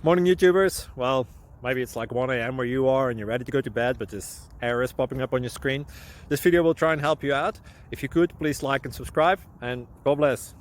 Morning YouTubers. Well, maybe it's like 1 a.m. where you are and you're ready to go to bed, but this error is popping up on your screen. This video will try and help you out. If you could, please like and subscribe, and God bless.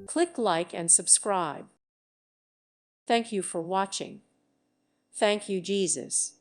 Click like and subscribe. Thank you for watching. Thank you, Jesus.